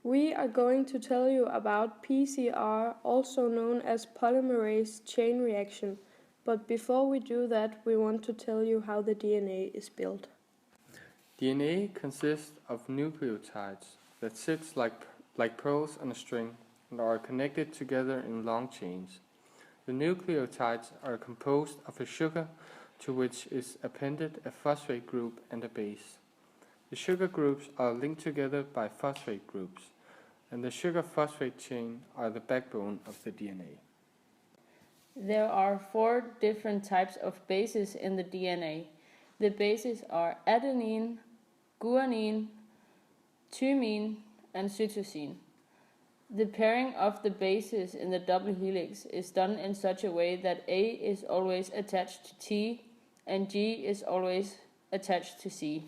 We are going to tell you about PCR, also known as polymerase chain reaction. But before we do that, we want to tell you how the DNA is built. DNA consists of nucleotides that sit like pearls on a string and are connected together in long chains. The nucleotides are composed of a sugar to which is appended a phosphate group and a base. The sugar groups are linked together by phosphate groups, and the sugar-phosphate chain are the backbone of the DNA. There are 4 different types of bases in the DNA. The bases are adenine, guanine, thymine, and cytosine. The pairing of the bases in the double helix is done in such a way that A is always attached to T and G is always attached to C.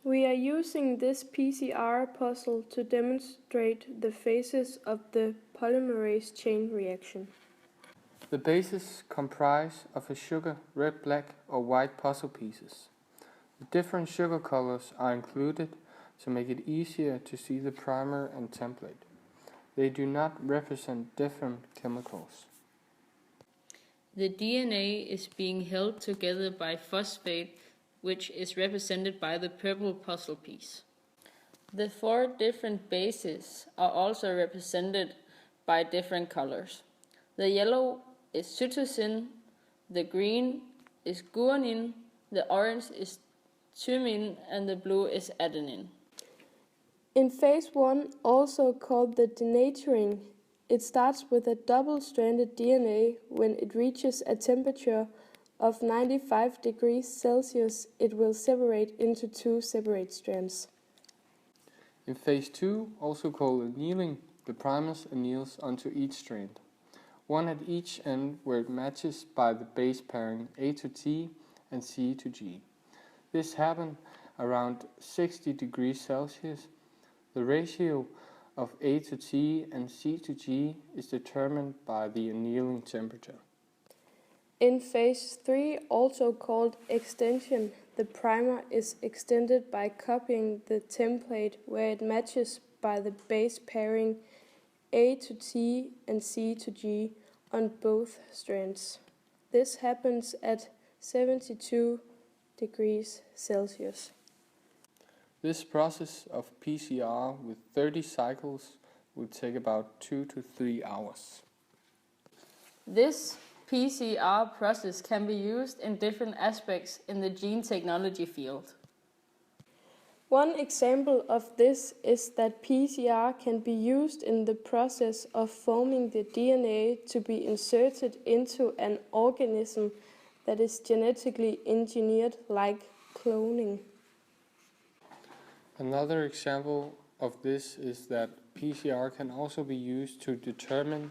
We are using this PCR puzzle to demonstrate the phases of the polymerase chain reaction. The bases comprise of a sugar red, black, or white puzzle pieces. The different sugar colors are included to make it easier to see the primer and template. They do not represent different chemicals. The DNA is being held together by phosphate, which is represented by the purple puzzle piece. The 4 different bases are also represented by different colors. The yellow is cytosine, the green is guanine, the orange is thymine, and the blue is adenine. In phase 1, also called the denaturing, it starts with a double-stranded DNA. When it reaches a temperature of 95 degrees Celsius, it will separate into 2 separate strands. In phase 2, also called annealing, the primers anneals onto each strand, one at each end where it matches by the base pairing A to T and C to G. This happens around 60 degrees Celsius. The ratio of A to T and C to G is determined by the annealing temperature. In phase 3, also called extension, the primer is extended by copying the template where it matches by the base pairing A to T and C to G on both strands. This happens at 72 degrees Celsius. This process of PCR with 30 cycles will take about 2 to 3 hours. This PCR process can be used in different aspects in the gene technology field. One example of this is that PCR can be used in the process of forming the DNA to be inserted into an organism that is genetically engineered, like cloning. Another example of this is that PCR can also be used to determine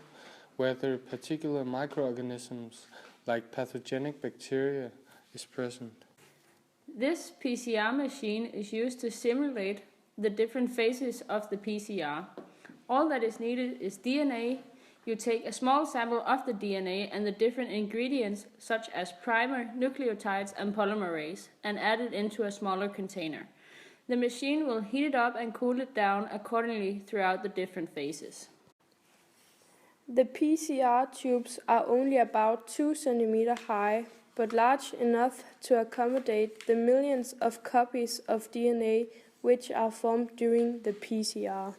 whether particular microorganisms like pathogenic bacteria is present. This PCR machine is used to simulate the different phases of the PCR. All that is needed is DNA. You take a small sample of the DNA and the different ingredients such as primer, nucleotides and polymerase and add it into a smaller container. The machine will heat it up and cool it down accordingly throughout the different phases. The PCR tubes are only about 2 cm high, but large enough to accommodate the millions of copies of DNA which are formed during the PCR.